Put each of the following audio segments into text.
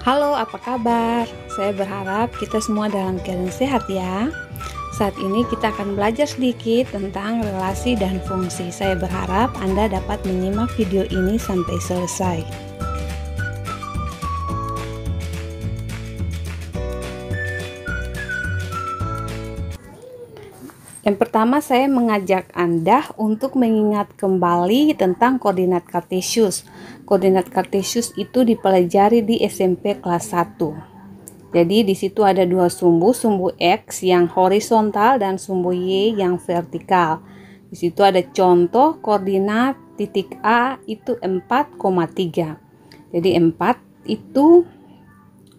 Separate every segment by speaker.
Speaker 1: Halo, apa kabar? Saya berharap kita semua dalam keadaan sehat ya. Saat ini kita akan belajar sedikit tentang relasi dan fungsi. Saya berharap Anda dapat menyimak video ini sampai selesai. Yang pertama, saya mengajak Anda untuk mengingat kembali tentang koordinat kartesius. Koordinat kartesius itu dipelajari di SMP kelas 1. Jadi di situ ada dua sumbu X yang horizontal dan sumbu Y yang vertikal. Di situ ada contoh koordinat titik A itu 4,3. Jadi 4 itu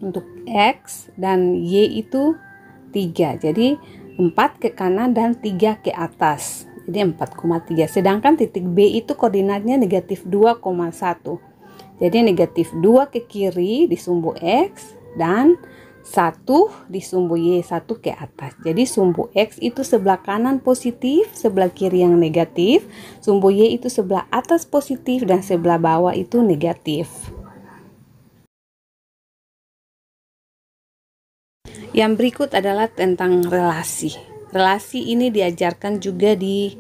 Speaker 1: untuk X dan Y itu 3. Jadi 4 ke kanan dan 3 ke atas. Jadi 4,3. Sedangkan titik B itu koordinatnya negatif 2,1. Jadi negatif 2 ke kiri di sumbu X dan 1 di sumbu Y, 1 ke atas. Jadi sumbu X itu sebelah kanan positif, sebelah kiri yang negatif. Sumbu Y itu sebelah atas positif dan sebelah bawah itu negatif. Yang berikut adalah tentang relasi. Relasi ini diajarkan juga di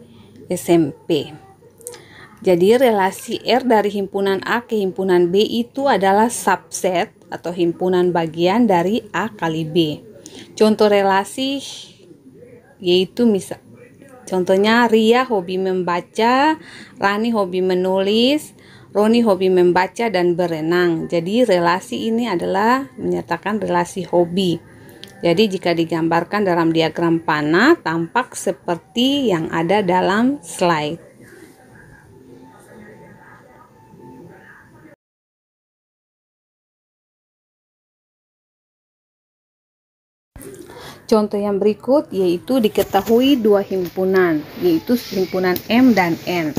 Speaker 1: SMP. Jadi relasi R dari himpunan A ke himpunan B itu adalah subset atau himpunan bagian dari A kali B. Contoh relasi yaitu contohnya Ria hobi membaca, Rani hobi menulis, Roni hobi membaca dan berenang. Jadi relasi ini adalah menyatakan relasi hobi. Jadi jika digambarkan dalam diagram panah tampak seperti yang ada dalam slide. Contoh yang berikut yaitu diketahui dua himpunan, yaitu himpunan M dan N.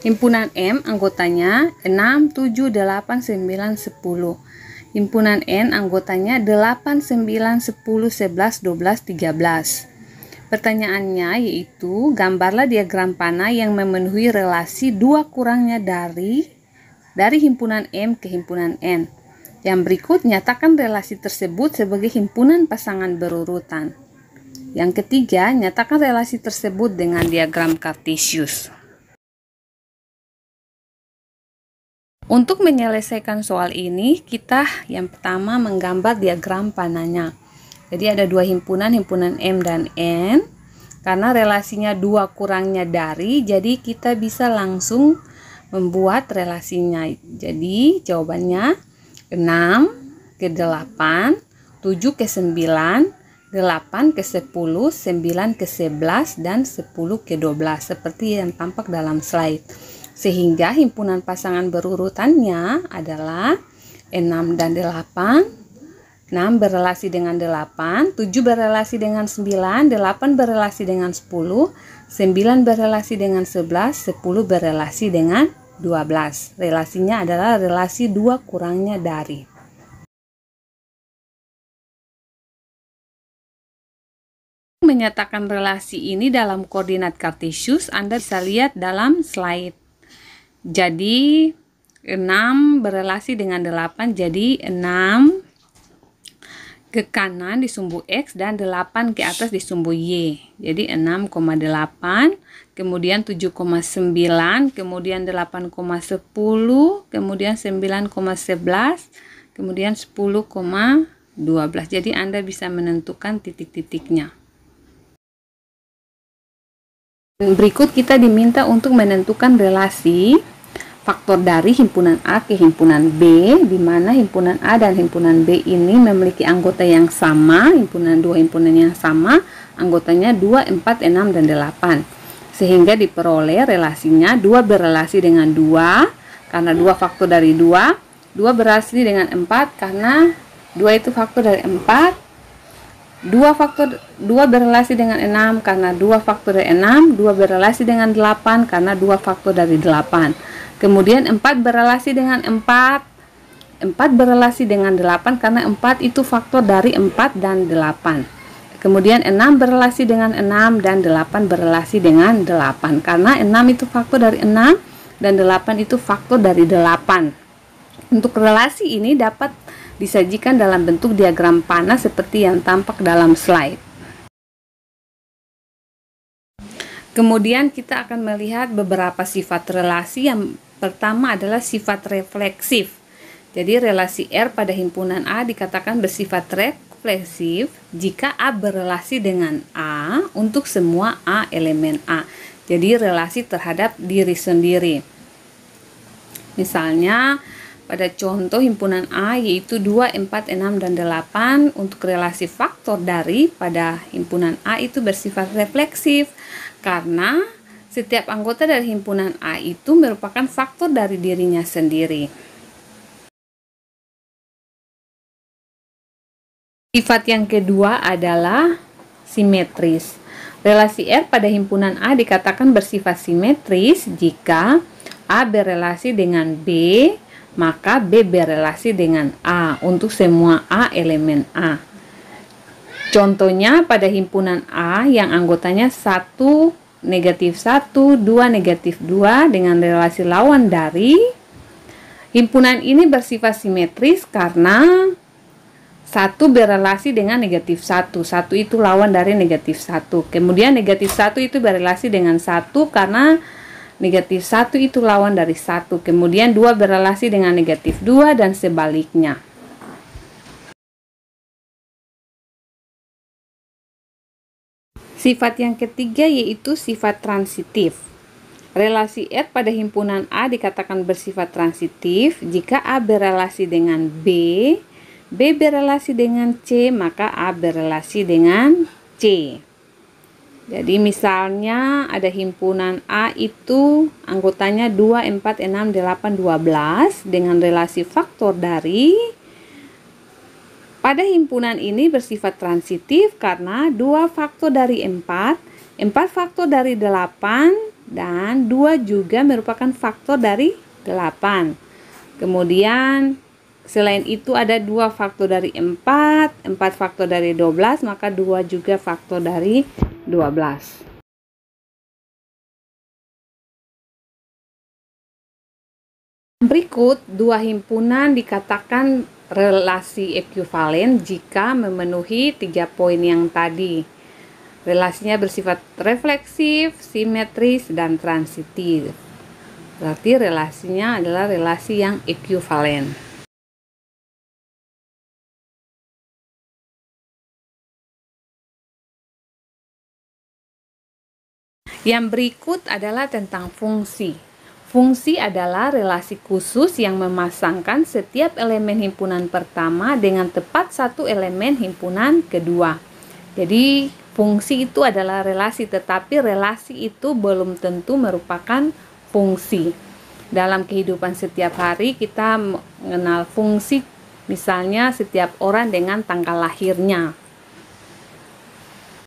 Speaker 1: Himpunan M anggotanya 6, 7, 8, 9, 10. Himpunan N anggotanya 8, 9, 10, 11, 12, 13. Pertanyaannya yaitu gambarlah diagram panah yang memenuhi relasi dua kurangnya dari himpunan M ke himpunan N. Yang berikut nyatakan relasi tersebut sebagai himpunan pasangan berurutan. Yang ketiga, nyatakan relasi tersebut dengan diagram kartesius. Untuk menyelesaikan soal ini, kita yang pertama menggambar diagram panahnya. Jadi ada dua himpunan M dan N. Karena relasinya dua kurangnya dari, jadi kita bisa langsung membuat relasinya. Jadi jawabannya 6 ke 8, 7 ke 9, 8 ke 10, 9 ke 11, dan 10 ke 12. Seperti yang tampak dalam slide. Sehingga himpunan pasangan berurutannya adalah 6 dan 8, 6 berelasi dengan 8, 7 berelasi dengan 9, 8 berelasi dengan 10, 9 berelasi dengan 11, 10 berelasi dengan 12. Relasinya adalah relasi dua kurangnya dari. Menyatakan relasi ini dalam koordinat kartesius, Anda bisa lihat dalam slide. Jadi 6 berelasi dengan 8, jadi 6 ke kanan di sumbu X dan 8 ke atas di sumbu Y. Jadi 6,8, kemudian 7,9, kemudian 8,10, kemudian 9,11, kemudian 10,12. Jadi Anda bisa menentukan titik-titiknya. Berikut kita diminta untuk menentukan relasi faktor dari himpunan A ke himpunan B, di mana himpunan A dan himpunan B ini memiliki anggota yang sama, dua himpunan yang sama, anggotanya 2, 4, 6, dan 8. Sehingga diperoleh relasinya 2 berelasi dengan 2, karena 2 faktor dari 2, 2 berelasi dengan 4, karena 2 itu faktor dari 4, 2 berelasi dengan 6 karena 2 faktor dari 6, 2 berelasi dengan 8 karena 2 faktor dari 8. Kemudian 4 berelasi dengan 4 berelasi dengan 8 karena 4 itu faktor dari 4 dan 8. Kemudian 6 berelasi dengan 6 dan 8 berelasi dengan 8 karena 6 itu faktor dari 6 dan 8 itu faktor dari 8. Untuk relasi ini dapat disajikan dalam bentuk diagram panah seperti yang tampak dalam slide. Kemudian kita akan melihat beberapa sifat relasi. Yang pertama adalah sifat refleksif. Jadi relasi R pada himpunan A dikatakan bersifat refleksif jika A berelasi dengan A untuk semua A elemen A. Jadi relasi terhadap diri sendiri. Misalnya pada contoh himpunan A yaitu 2, 4, 6, dan 8 untuk relasi faktor dari pada himpunan A itu bersifat refleksif karena setiap anggota dari himpunan A itu merupakan faktor dari dirinya sendiri. Sifat yang kedua adalah simetris. Relasi R pada himpunan A dikatakan bersifat simetris jika A berelasi dengan B, maka B berelasi dengan A untuk semua A elemen A. Contohnya pada himpunan A yang anggotanya 1, negatif 1, 2, negatif 2 dengan relasi lawan dari. Himpunan ini bersifat simetris karena 1 berelasi dengan negatif 1. 1 itu lawan dari negatif 1. Kemudian negatif 1 itu berelasi dengan 1 karena negatif 1 itu lawan dari 1. Kemudian 2 berelasi dengan negatif 2 dan sebaliknya. Sifat yang ketiga yaitu sifat transitif. Relasi R pada himpunan A dikatakan bersifat transitif jika A berelasi dengan B, B berelasi dengan C, maka A berelasi dengan C. Jadi misalnya ada himpunan A itu anggotanya 2, 4, 6, 8, 12 dengan relasi faktor dari. Pada himpunan ini bersifat transitif karena 2 faktor dari 4, 4 faktor dari 8, dan 2 juga merupakan faktor dari 8. Kemudian selain itu ada 2 faktor dari 4, 4 faktor dari 12, maka 2 juga faktor dari 12. Berikut, 2 himpunan dikatakan relasi ekuivalen jika memenuhi 3 poin yang tadi. Relasinya bersifat refleksif, simetris, dan transitif. Berarti relasinya adalah relasi yang ekuivalen. Yang berikut adalah tentang fungsi. Fungsi adalah relasi khusus yang memasangkan setiap elemen himpunan pertama dengan tepat satu elemen himpunan kedua. Jadi fungsi itu adalah relasi, tetapi relasi itu belum tentu merupakan fungsi. Dalam kehidupan setiap hari kita mengenal fungsi, misalnya setiap orang dengan tanggal lahirnya.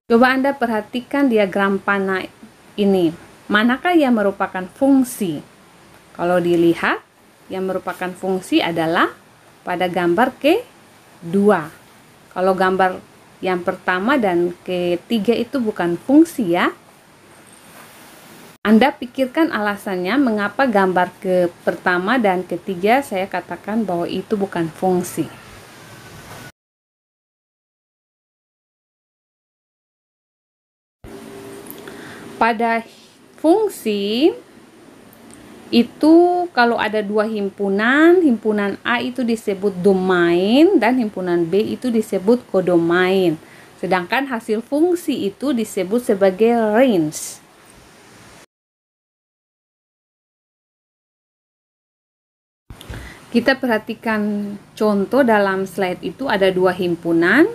Speaker 1: Coba Anda perhatikan diagram panah ini. Manakah yang merupakan fungsi? Kalau dilihat, yang merupakan fungsi adalah pada gambar kedua. Kalau gambar yang pertama dan ketiga itu bukan fungsi ya. Anda pikirkan alasannya mengapa gambar ke pertama dan ketiga saya katakan bahwa itu bukan fungsi. Pada fungsi itu kalau ada 2 himpunan, himpunan A itu disebut domain dan himpunan B itu disebut kodomain. Sedangkan hasil fungsi itu disebut sebagai range. Kita perhatikan contoh dalam slide itu ada 2 himpunan.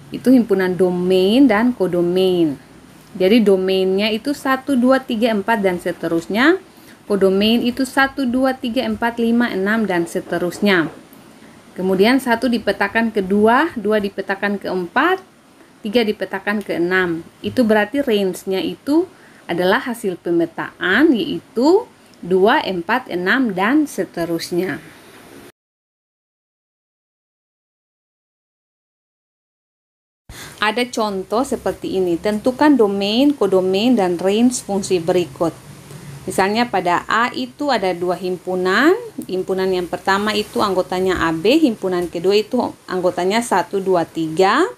Speaker 1: Itu himpunan domain dan kodomain. Jadi domainnya itu 1, 2, 3, 4 dan seterusnya. Kodomain itu 1, 2, 3, 4, 5, 6 dan seterusnya. Kemudian 1 dipetakan ke 2, 2 dipetakan ke 4, 3 dipetakan ke 6. Itu berarti range-nya itu adalah hasil pemetaan yaitu 2, 4, 6 dan seterusnya. Ada contoh seperti ini. Tentukan domain, kodomain, dan range fungsi berikut. Misalnya pada A itu ada 2 himpunan. Himpunan yang pertama itu anggotanya AB, himpunan kedua itu anggotanya 1, 2, 3.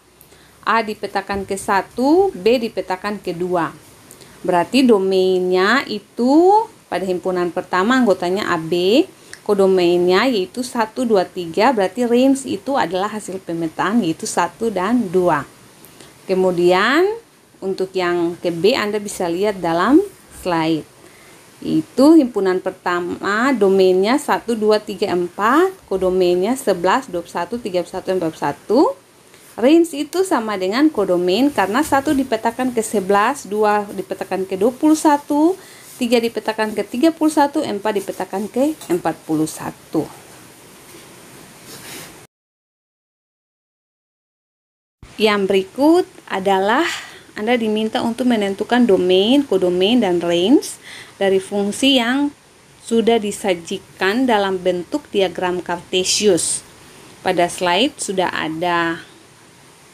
Speaker 1: A dipetakan ke 1, B dipetakan ke 2. Berarti domainnya itu pada himpunan pertama anggotanya AB, kodomainnya yaitu 1, 2, 3, berarti range itu adalah hasil pemetaan yaitu 1 dan 2. Kemudian untuk yang ke B Anda bisa lihat dalam slide. Itu himpunan pertama domainnya 1, 2, 3, 4, kodomainnya 11, 21, 31, 41. Range itu sama dengan kodomain karena 1 dipetakan ke 11, 2 dipetakan ke 21, 3 dipetakan ke 31, 4 dipetakan ke 41. Yang berikut adalah Anda diminta untuk menentukan domain, kodomain, dan range dari fungsi yang sudah disajikan dalam bentuk diagram Cartesius. Pada slide sudah ada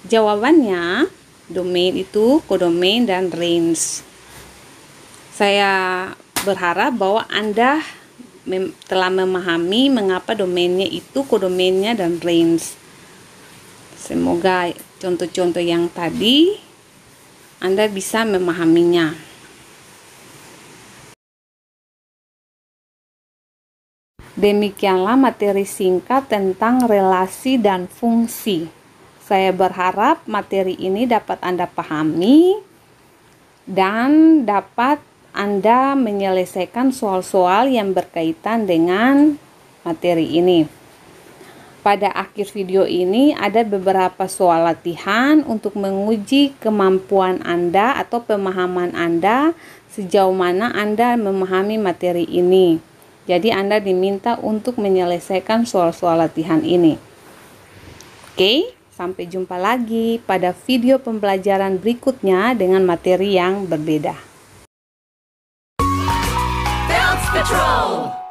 Speaker 1: jawabannya, domain itu kodomain dan range. Saya berharap bahwa Anda telah memahami mengapa domainnya itu kodomainnya dan range. Semoga contoh-contoh yang tadi Anda bisa memahaminya. Demikianlah materi singkat tentang relasi dan fungsi. Saya berharap materi ini dapat Anda pahami dan dapat Anda menyelesaikan soal-soal yang berkaitan dengan materi ini. Pada akhir video ini ada beberapa soal latihan untuk menguji kemampuan Anda atau pemahaman Anda sejauh mana Anda memahami materi ini. Jadi Anda diminta untuk menyelesaikan soal-soal latihan ini. Oke, sampai jumpa lagi pada video pembelajaran berikutnya dengan materi yang berbeda.
Speaker 2: Bounce Patrol!